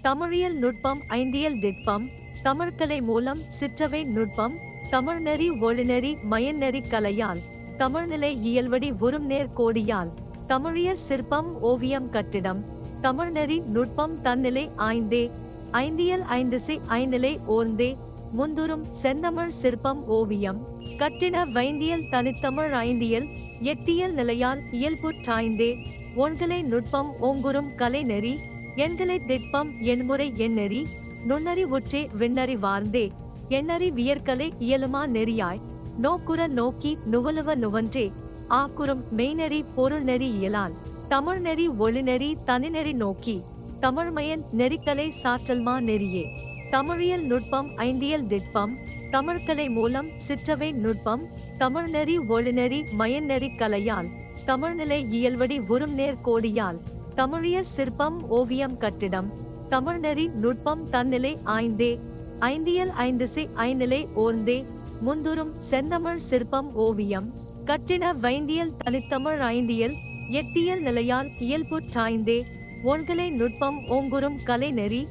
தமிழியல் நுட்பம் ஐந்தியல் திட்பம் தமிழ்கலை மூலம் சிற்றவை நுட்பம் தமிழ்நெறி ஒளிநெறி மயநெறி கலையால் தமிழ்நிலை இயல்வடி உறும்நேர் கோடியால் தமிழியற் சிற்பம் ஓவியம் கட்டிடம் தமிழ்நெறி நுட்பம் தன்னிலை ஆய்ந்தே ஐந்தியல் ஐந்திசை ஐநிலை ஓர்ந்தே முந்துரும் செந்தமிழ் சிற்பம் ஓவியம் கட்டிட வைந்தியல் தனித்தமிழ் ஐந்தியல் எட்டியல் நிலையால் இயல்புற்றாய்ந்தே ஒன்கலை நுட்பம் ஓங்குறும் கலைநெறி எண்கலை திட்பம் எண்முறை எண்ணெறி நுண்ணறி உற்றே விண்ணறி வார்ந்தே எண்ணறி வியற்கலை இயலுமா நெறியாய் நோக்குற நோக்கி நுவலுவ நுவன்றே ஆக்குறும் மெய்நெறி பொருள் நெறி இயலால் தமிழ்நெறி ஒளிநெறி தனிநெறி நோக்கி தமிழ்மயன் நெறிக்கலை சாற்றல்மா நெறியே தமிழியல் நுட்பம் ஐந்தியல் திட்பம் தமிழ்கலை மூலம் சிற்றவை நுட்பம் தமிழ்நெறி ஒளிநெறி மயநெறி கலையால் தமிழ்நிலை இயல்வடி உறும்நேர் கோடியால் தமிழியற் சிற்பம் ஓவியம் கட்டிடம் தமிழ்நெறி நுட்பம் தன்னிலை ஆய்ந்தே ஐந்தியல் ஐந்திசை ஐநிலை ஓர்ந்தே முந்துரும் செந்தமிழ் சிற்பம் ஓவியம் கட்டிட வைந்தியல் தனித்தமிழ் ஐந்தியல் எட்டியல் நிலையால் இயல்புற்றாய்ந்தே ஒன்கலை நுட்பம் ஓங்குறும் கலைநெறி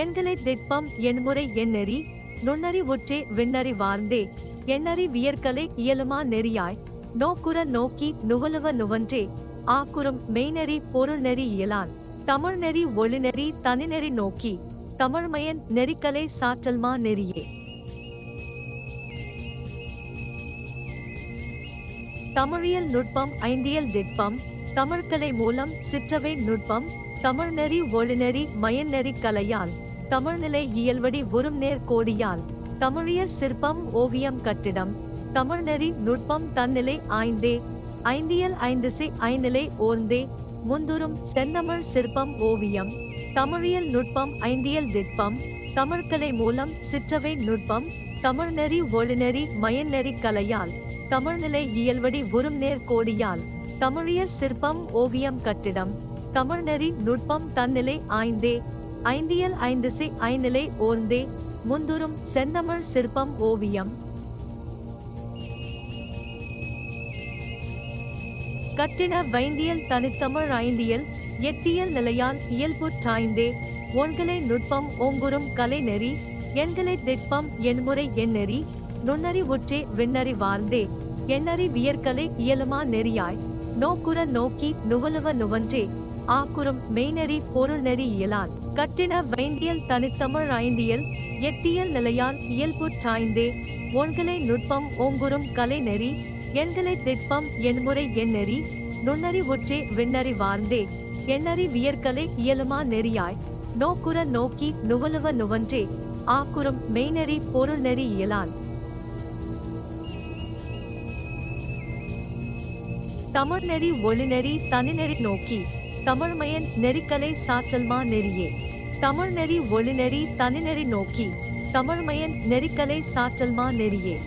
எண்கலை திட்பம் எண்முறை எண்ணெறி நுண்ணறி உற்றே விண்ணறி வார்ந்தே எண்ணறி வியற்கலை இயலுமா நெறியாய் நோக்குற நோக்கி நுவலுவ நுவன்றே ஆக்குறும் மெய்நெறி பொருள் நெறி இயலால் தமிழ்நெறி ஒளிநெறி தனிநெறி நோக்கி தமிழ்மயன் நெறிக்கலை சாற்றல்மா நெறியே தமிழியல் நுட்பம் ஐந்தியல் திட்பம் தமிழ்கலை மூலம் சிற்றவை நுட்பம் தமிழ்நெறி ஒளிநெறி மயநெறி கலையால் தமிழ்நிலை இயல்வடி உறும்நேர் கோடியால் தமிழியற் சிற்பம் ஓவியம் கட்டிடம் தமிழ்நெறி நுட்பம் தன்னிலை ஆய்ந்தே ஐந்தியல் ஐந்திசை ஐநிலை ஓர்ந்தே முந்துரும் செந்தமிழ் சிற்பம் ஓவியம் தமிழியல் நுட்பம் ஐந்தியல் திட்பம் தமிழ்கலை மூலம் சிற்றவை நுட்பம் தமிழ்நெறி ஒளிநெறி மயநெறி கலையால் தமிழ்நிலை இயல்வடி உறும்நேர் கோடியால் தமிழியற் சிற்பம் ஓவியம் கட்டிடம் தமிழ்நெறி நுட்பம் தன்னிலை ஆய்ந்தே ஐந்தியல் ஐந்திசை ஐநிலை ஓர்ந்தே முந்துரும் செந்தமிழ் சிற்பம் ஓவியம் கட்டிட வைந்தியல் தனித்தமிழ் ஐந்தியல் எட்டியல் நிலையால் இயல்புற்றாய்ந்தே ஒன்கலை நுட்பம் ஓங்குறும் கலைநெறி எண்கலை திட்பம் எண்முறை எண்ணெறி நுண்ணறி உற்றே விண்ணறி வார்ந்தே எண்ணறி வியற்கலை இயலுமா நெறியாய் நோக்குற நோக்கி நுவலுவ நுவன்றே ஆக்குறும் மெய்நெறி பொருள் நெறி இயலால் கட்டிட வைந்தியல் தனித்தமிழ் ஐந்தியல் எட்டியல் நிலையால் இயல்புற்றாய்ந்தே ஒன்கலை நுட்பம் ஓங்குறும் கலைநெறி எண்கலை திட்பம் எண்முறை எண்ணெறி நுண்ணறி உற்றே விண்ணறி வார்ந்தே எண்ணறி வியற்கலை இயலுமா நெறியாய் நோக்குற நோக்கி நுவலுவ நுவன்றே ஆக்குறும் மெய்நெறி பொருள் நெறி இயலால் தமிழ்நெறி ஒளிநெறி தனிநெறி நோக்கி தமிழ்மயன் நெறிக்கலை சாற்றல்மா நெறியே தமிழ்நெறி ஒளிநெறி தனிநெறி நோக்கி தமிழ்மயன் நெறிக்கலை சாற்றல்மா நெறியே